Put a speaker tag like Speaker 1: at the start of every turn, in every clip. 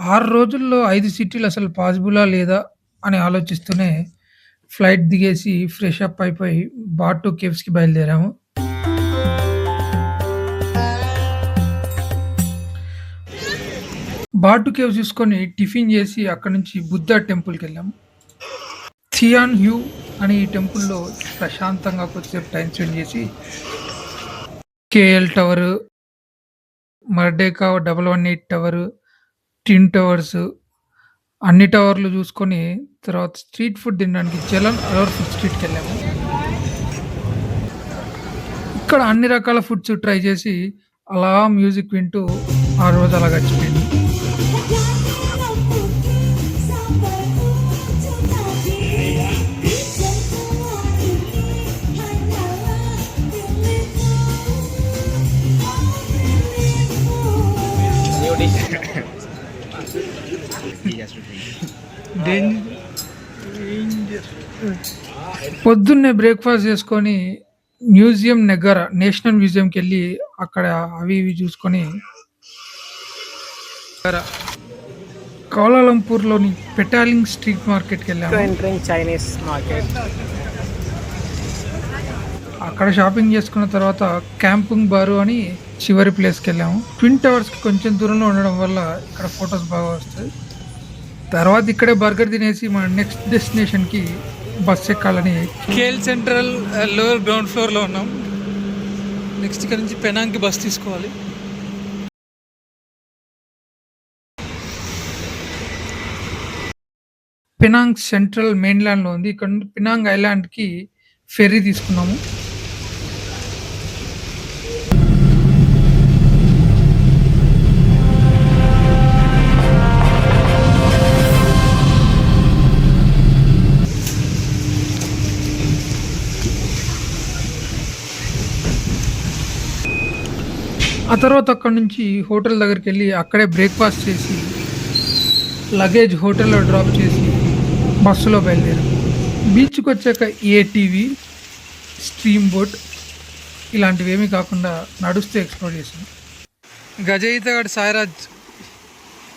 Speaker 1: 6 రోజుల్లో 5 సిటీలు అసలు పాసిబులా లేదా అని ఆలోచిస్తూనే ఫ్లైట్ దిగేసి ఫ్రెష్ అప్ అయిపోయి బాటు కేవ్స్‌కి బయలుదేరాము. బాటు కేవ్స్ చూసుకొని టిఫిన్ చేసి అక్కడి నుంచి బుద్ధ టెంపుల్‌కెళ్ళాము. థియాన్ హ్యూ అనే ఈ టెంపుల్‌లో ప్రశాంతంగా కొద్దిసేపు టైమ్ స్పెండ్ చేసి KL tower, Merdeka 118 tower, twin towers అన్ని టవర్లు చూసుకొని తర్వాత స్ట్రీట్ ఫుడ్ తినడానికి జలన్ అరోర్ ఫుడ్ స్ట్రీట్‌కెళ్ళాము. ఇక్కడ అన్ని రకాల ఫుడ్స్ ట్రై చేసి అలా మ్యూజిక్ వింటూ ఆ రోజు అలా గడిచిపోయింది. పొద్దున్నే బ్రేక్‌ఫాస్ట్ చేసుకొని మ్యూజియం నగర నేషనల్ మ్యూజియంకెళ్ళి అక్కడ అవి ఇవి చూసుకొని కౌలాలంపూర్‌లోని పెటాలింగ్ స్ట్రీట్ మార్కెట్‌కెళ్ళాము.
Speaker 2: Entering Chinese market.
Speaker 1: అక్కడ షాపింగ్ చేసుకున్న తర్వాత క్యాంపింగ్ బారు అని చివరి ప్లేస్‌కెళ్ళాము. ట్విన్ టవర్స్‌కి కొంచెం దూరంలో ఉండడం వల్ల ఇక్కడ ఫోటోస్ బాగా వస్తాయి. తర్వాత ఇక్కడే బర్గర్ తినేసి మన నెక్స్ట్ డెస్టినేషన్‌కి బస్ ఎక్కాలని కేఎల్ సెంట్రల్ లోవర్ గ్రౌండ్ ఫ్లోర్‌లో ఉన్నాం. నెక్స్ట్ ఇక్కడ నుంచి పెనాంగ్‌కి బస్ తీసుకోవాలి. పెనాంగ్ సెంట్రల్ మెయిన్‌ల్యాండ్‌లో ఉంది. ఇక్కడ నుండి పెనాంగ్ ఐలాండ్‌కి ఫెర్రీ తీసుకున్నాము. ఆ తర్వాత అక్కడి నుంచి హోటల్ దగ్గరికెళ్ళి అక్కడే బ్రేక్‌ఫాస్ట్ చేసి లగేజ్ హోటల్‌లో డ్రాప్ చేసి బస్సులో బయలుదేరాం. బీచ్‌కొచ్చాక ఏటీవీ, స్ట్రీమ్ బోట్ ఇలాంటివేమీ కాకుండా నడుస్తూ ఎక్స్‌ప్లోర్ చేసాం. గజ ఈతగాడు సాయిరాజ్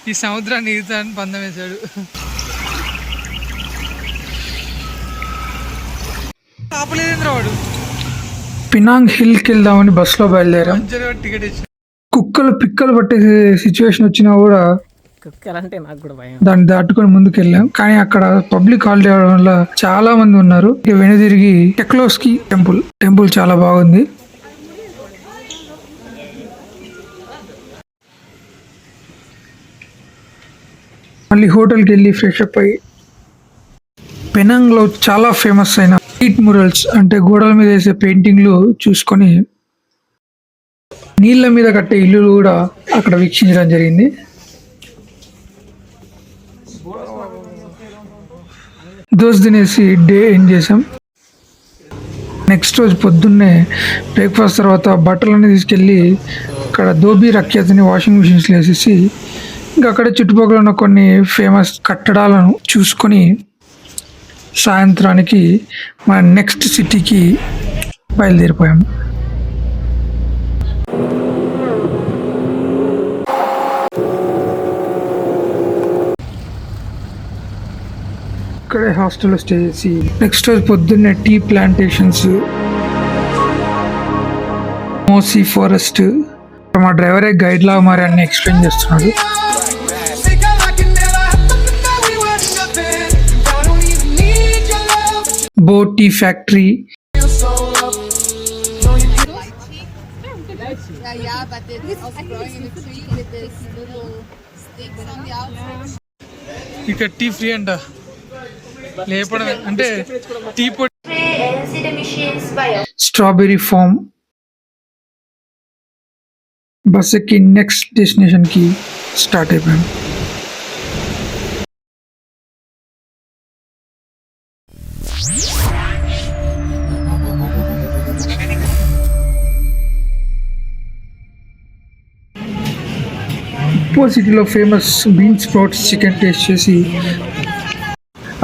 Speaker 1: ఈ సముద్రాన్ని ఈదుతానని పందెం వేశాడు. ఆపలేదేంద్రా వాడు. పినాంగ్ హిల్‌కి వెళ్దామని బస్సులో బయలుదేరాం. కుక్కలు పిక్కలు పట్టే సిచ్యువేషన్ వచ్చినా కూడా
Speaker 2: కుక్కలంటే నాకు కూడా భయం.
Speaker 1: దాన్ని దాటుకొని ముందుకెళ్ళాం. కానీ అక్కడ పబ్లిక్ హాలిడే అవడం వల్ల చాలా మంది ఉన్నారు. ఇక వెనుదిరిగి టెక్లోస్కీ టెంపుల్ చాలా బాగుంది. మళ్ళీ హోటల్కి వెళ్ళి ఫ్రెష్ అప్ అయ్యి పెనాంగ్ లో చాలా ఫేమస్ అయిన స్ట్రీట్ మురల్స్ అంటే గోడల మీద వేసే పెయింటింగ్లు చూసుకొని నీళ్ళ మీద కట్టే ఇల్లులు కూడా అక్కడ వీక్షించడం జరిగింది. దోస్ తినేసి డే ఎండ్ చేసాం. నెక్స్ట్ రోజు పొద్దున్నే బ్రేక్ఫాస్ట్ తర్వాత బట్టలన్నీ తీసుకెళ్ళి అక్కడ ధోబీ రఖ్యాతిని వాషింగ్ మిషన్స్లో వేసేసి ఇంకా అక్కడ చుట్టుపక్కల ఉన్న కొన్ని ఫేమస్ కట్టడాలను చూసుకొని సాయంత్రానికి మన నెక్స్ట్ సిటీకి బయలుదేరిపోయాము. ఇక్కడే హాస్టల్లో స్టే చేసి నెక్స్ట్ రోజు పొద్దున్నే టీ ప్లాంటేషన్స్, మోసీ ఫారెస్ట్ మా డ్రైవరే గైడ్ లా మరి అన్ని ఎక్స్ప్లెయిన్ చేస్తున్నాడు. బోట్ టీ ఫ్యాక్టరీ, ఇక్కడ టీ ఫ్రీ అంట. లేపడం అంటే టీ పొడి, స్ట్రాబెర్రీ ఫామ్. బస్ ఎక్కి నెక్స్ట్ డెస్టినేషన్ కి స్టార్ట్ అయిపోయాం. సిటీలో famous bean sprouts chicken taste చేసి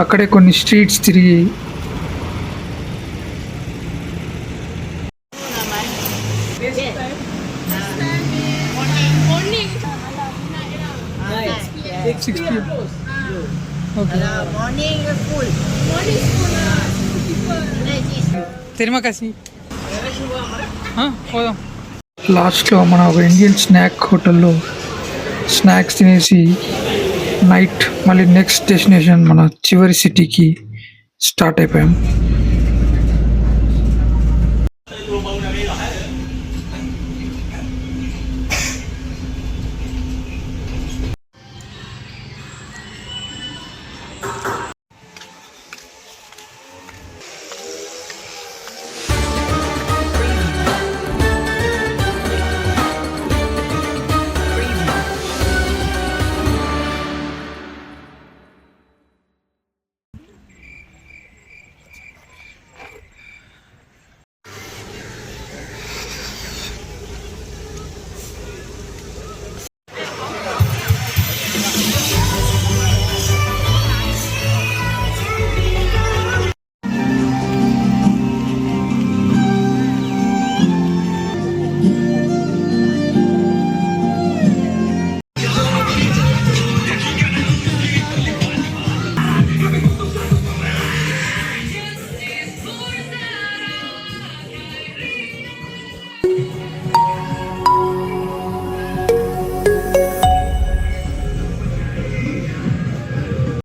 Speaker 1: అక్కడే కొన్ని స్ట్రీట్స్ తిరిగి 6 PM. ఓకే. తెరిమకాసి పోదాం. లాస్ట్లో మన ఒక ఇండియన్ స్నాక్ హోటల్లో స్నాక్స్ తినేసి నైట్ మళ్ళీ నెక్స్ట్ డెస్టినేషన్ మన చివరి సిటీకి స్టార్ట్ అయిపోయాం.